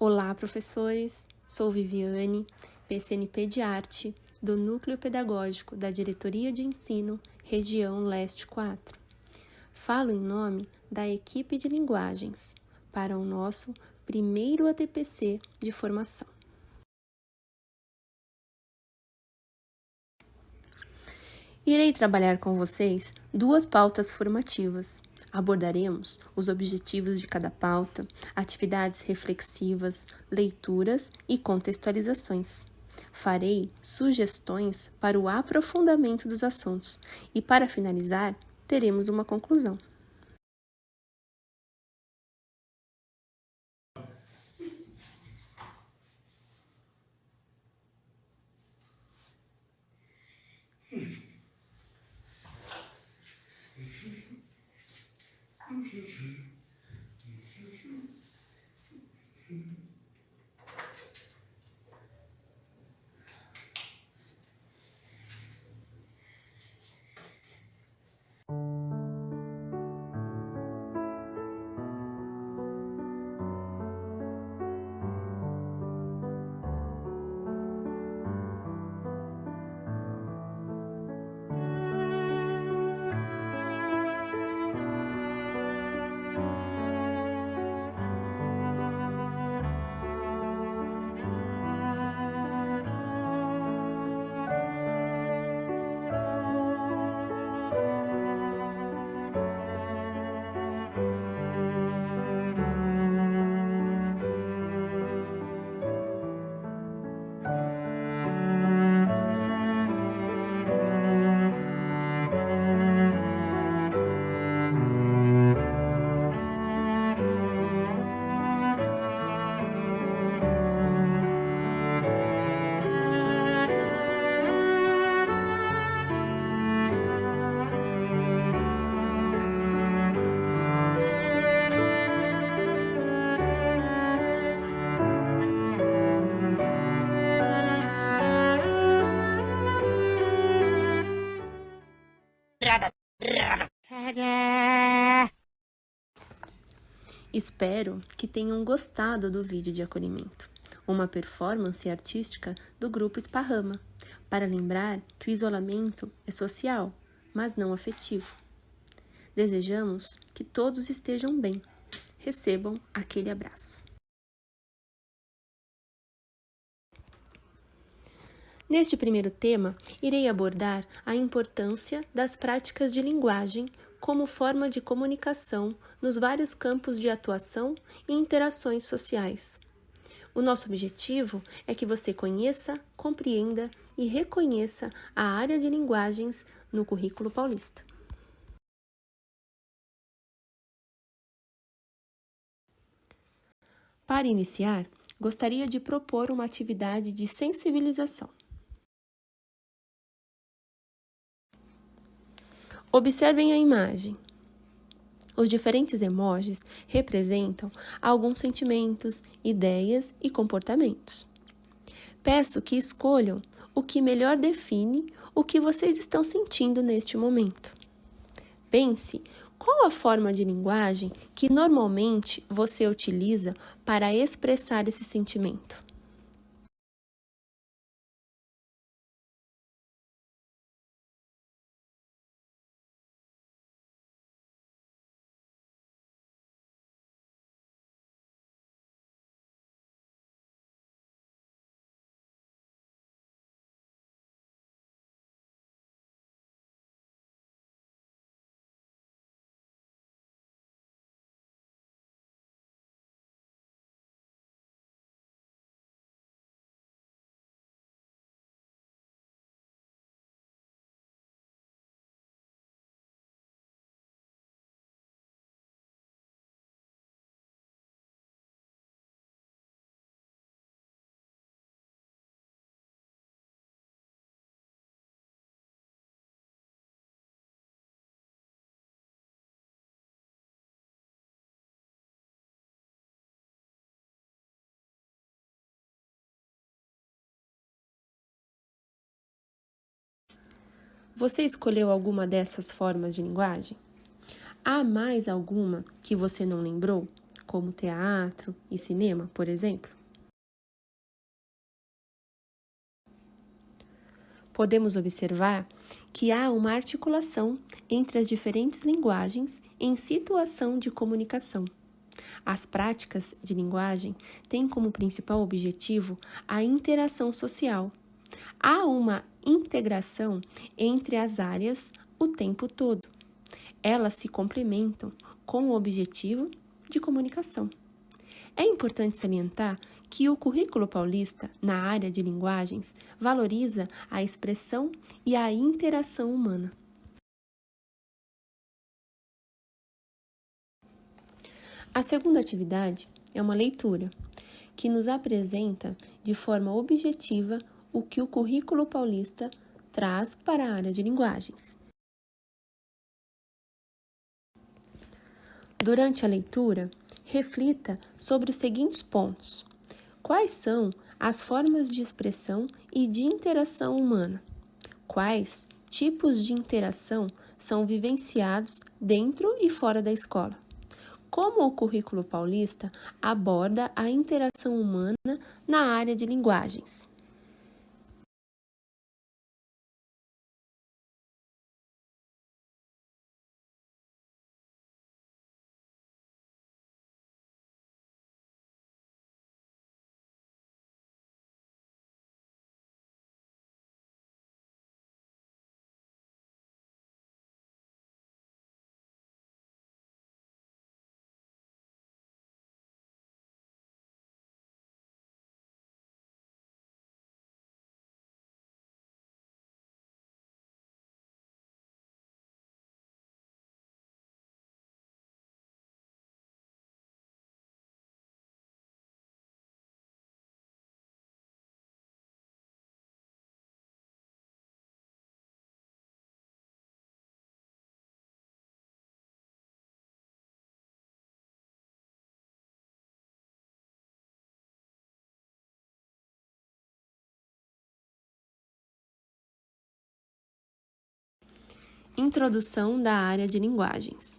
Olá, professores! Sou Viviane, PCNP de Arte, do Núcleo Pedagógico da Diretoria de Ensino, Região Leste 4. Falo em nome da equipe de linguagens para o nosso primeiro ATPC de formação. Irei trabalhar com vocês duas pautas formativas. Abordaremos os objetivos de cada pauta, atividades reflexivas, leituras e contextualizações. Farei sugestões para o aprofundamento dos assuntos e, para finalizar, teremos uma conclusão. Espero que tenham gostado do vídeo de acolhimento, uma performance artística do Grupo Esparrama, para lembrar que o isolamento é social, mas não afetivo. Desejamos que todos estejam bem. Recebam aquele abraço. Neste primeiro tema, irei abordar a importância das práticas de linguagem como forma de comunicação nos vários campos de atuação e interações sociais. O nosso objetivo é que você conheça, compreenda e reconheça a área de linguagens no currículo paulista. Para iniciar, gostaria de propor uma atividade de sensibilização. Observem a imagem. Os diferentes emojis representam alguns sentimentos, ideias e comportamentos. Peço que escolham o que melhor define o que vocês estão sentindo neste momento. Pense qual a forma de linguagem que normalmente você utiliza para expressar esse sentimento. Você escolheu alguma dessas formas de linguagem? Há mais alguma que você não lembrou? como teatro e cinema, por exemplo? Podemos observar que há uma articulação entre as diferentes linguagens em situação de comunicação. As práticas de linguagem têm como principal objetivo a interação social. Há uma integração entre as áreas o tempo todo. Elas se complementam com o objetivo de comunicação. É importante salientar que o currículo paulista, na área de linguagens, valoriza a expressão e a interação humana. A segunda atividade é uma leitura, que nos apresenta de forma objetiva o que o currículo paulista traz para a área de linguagens. Durante a leitura, reflita sobre os seguintes pontos. Quais são as formas de expressão e de interação humana? Quais tipos de interação são vivenciados dentro e fora da escola? Como o currículo paulista aborda a interação humana na área de linguagens? Introdução da área de linguagens.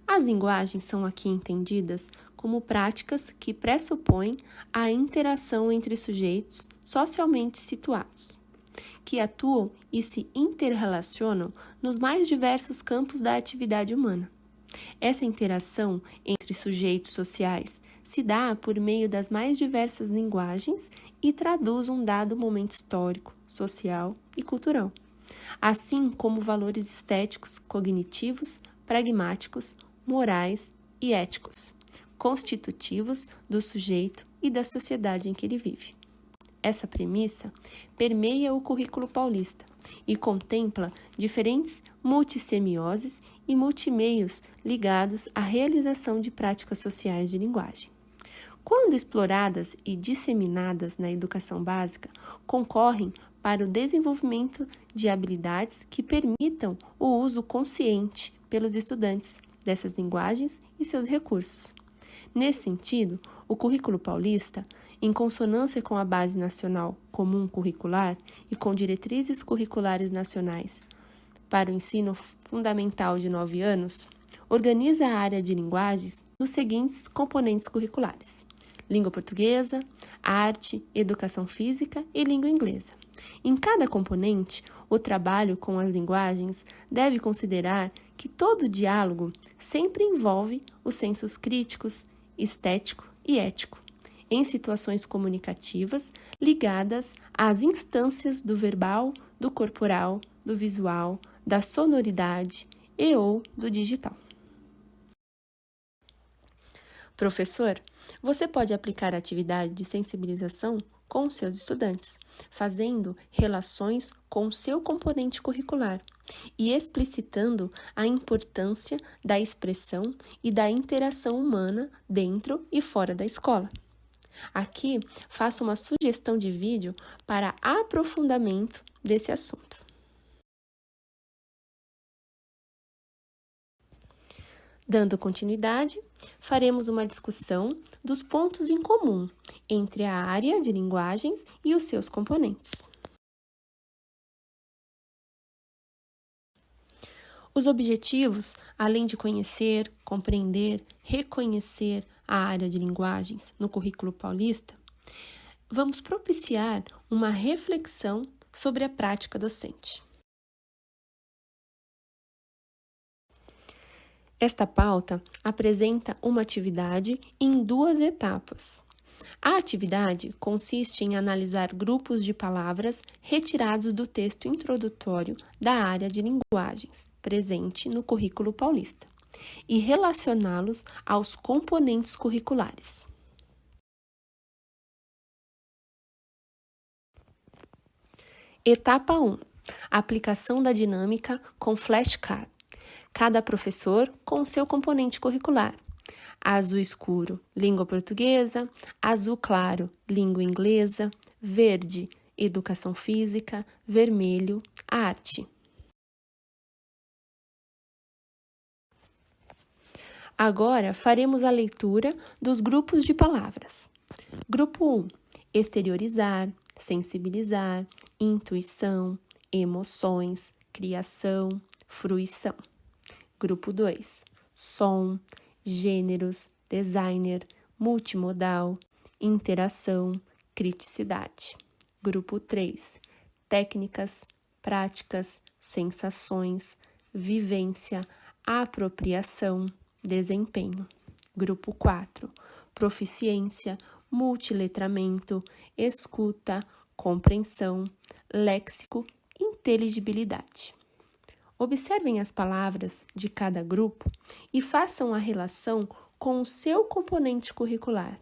As linguagens são aqui entendidas como práticas que pressupõem a interação entre sujeitos socialmente situados, que atuam e se interrelacionam nos mais diversos campos da atividade humana. Essa interação entre sujeitos sociais se dá por meio das mais diversas linguagens e traduz um dado momento histórico, social e cultural, assim como valores estéticos, cognitivos, pragmáticos, morais e éticos, constitutivos do sujeito e da sociedade em que ele vive. Essa premissa permeia o currículo paulista e contempla diferentes multissemioses e multimeios ligados à realização de práticas sociais de linguagem. Quando exploradas e disseminadas na educação básica, concorrem para o desenvolvimento de habilidades que permitam o uso consciente pelos estudantes dessas linguagens e seus recursos. Nesse sentido, o currículo paulista, em consonância com a Base Nacional Comum Curricular e com diretrizes curriculares nacionais para o ensino fundamental de 9 anos, organiza a área de linguagens nos seguintes componentes curriculares: língua portuguesa, arte, educação física e língua inglesa. Em cada componente, o trabalho com as linguagens deve considerar que todo diálogo sempre envolve os sensos críticos, estético e ético, em situações comunicativas ligadas às instâncias do verbal, do corporal, do visual, da sonoridade e ou do digital. Professor, você pode aplicar a atividade de sensibilização com seus estudantes, fazendo relações com o seu componente curricular e explicitando a importância da expressão e da interação humana dentro e fora da escola. Aqui faço uma sugestão de vídeo para aprofundamento desse assunto. Dando continuidade, faremos uma discussão dos pontos em comum entre a área de linguagens e os seus componentes. Os objetivos, além de conhecer, compreender, reconhecer, a área de linguagens no currículo paulista, vamos propiciar uma reflexão sobre a prática docente. Esta pauta apresenta uma atividade em 2 etapas. A atividade consiste em analisar grupos de palavras retirados do texto introdutório da área de linguagens, presente no currículo paulista, e relacioná-los aos componentes curriculares. Etapa 1. Aplicação da dinâmica com flashcard. Cada professor com seu componente curricular. Azul escuro, língua portuguesa. Azul claro, língua inglesa. Verde, educação física. Vermelho, arte. Agora faremos a leitura dos grupos de palavras. Grupo 1. Exteriorizar, sensibilizar, intuição, emoções, criação, fruição. Grupo 2. Som, gêneros, designer, multimodal, interação, criticidade. Grupo 3. Técnicas, práticas, sensações, vivência, apropriação, desempenho. Grupo 4. Proficiência, multiletramento, escuta, compreensão, léxico, inteligibilidade. Observem as palavras de cada grupo e façam a relação com o seu componente curricular.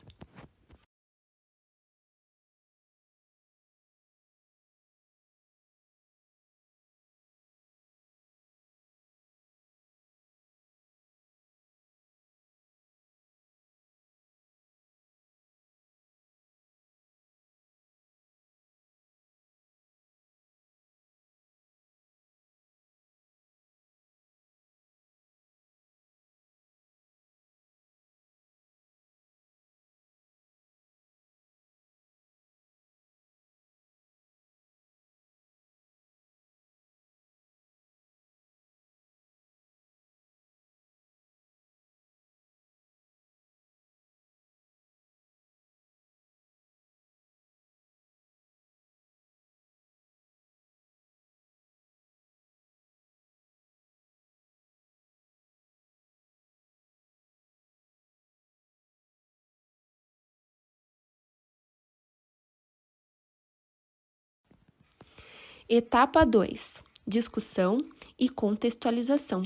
Etapa 2. Discussão e contextualização.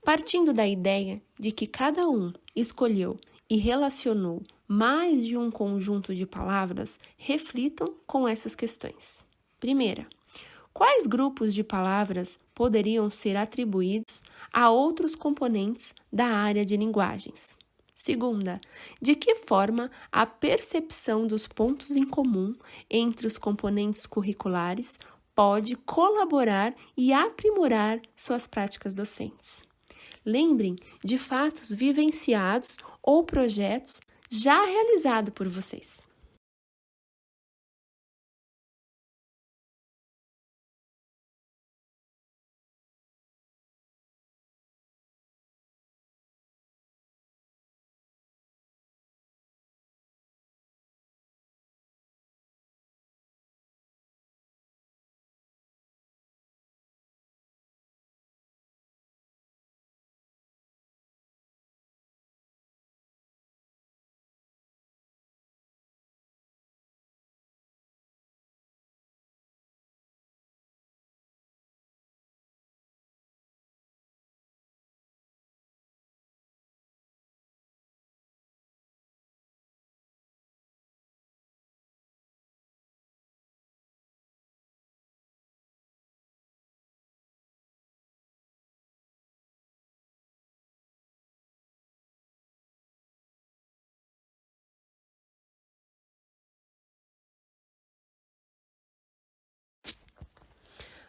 Partindo da ideia de que cada um escolheu e relacionou mais de um conjunto de palavras, reflitam com essas questões. Primeira, quais grupos de palavras poderiam ser atribuídos a outros componentes da área de linguagens? Segunda, de que forma a percepção dos pontos em comum entre os componentes curriculares pode colaborar e aprimorar suas práticas docentes? Lembrem de fatos vivenciados ou projetos já realizados por vocês.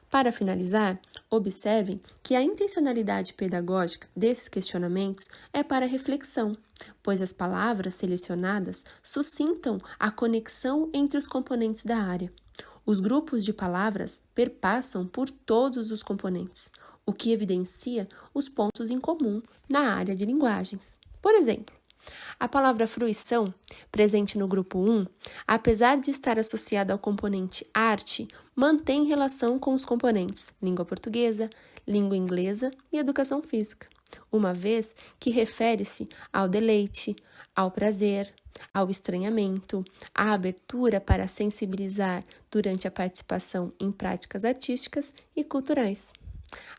Para finalizar, observem que a intencionalidade pedagógica desses questionamentos é para reflexão, pois as palavras selecionadas suscitam a conexão entre os componentes da área. Os grupos de palavras perpassam por todos os componentes, o que evidencia os pontos em comum na área de linguagens. Por exemplo, A palavra fruição, presente no grupo 1, apesar de estar associada ao componente arte, mantém relação com os componentes língua portuguesa, língua inglesa e educação física, uma vez que refere-se ao deleite, ao prazer, ao estranhamento, à abertura para sensibilizar durante a participação em práticas artísticas e culturais.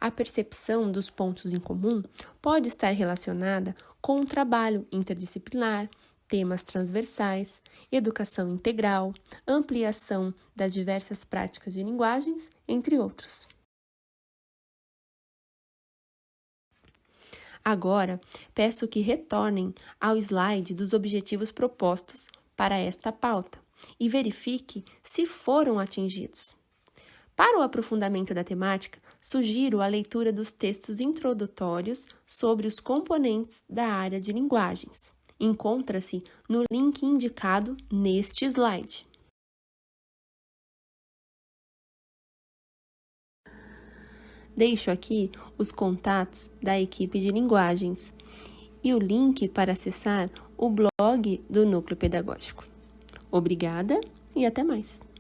A percepção dos pontos em comum pode estar relacionada com um trabalho interdisciplinar, temas transversais, educação integral, ampliação das diversas práticas de linguagens, entre outros. Agora, peço que retornem ao slide dos objetivos propostos para esta pauta e verifique se foram atingidos. Para o aprofundamento da temática, sugiro a leitura dos textos introdutórios sobre os componentes da área de linguagens. Encontra-se no link indicado neste slide. Deixo aqui os contatos da equipe de linguagens e o link para acessar o blog do Núcleo Pedagógico. Obrigada e até mais!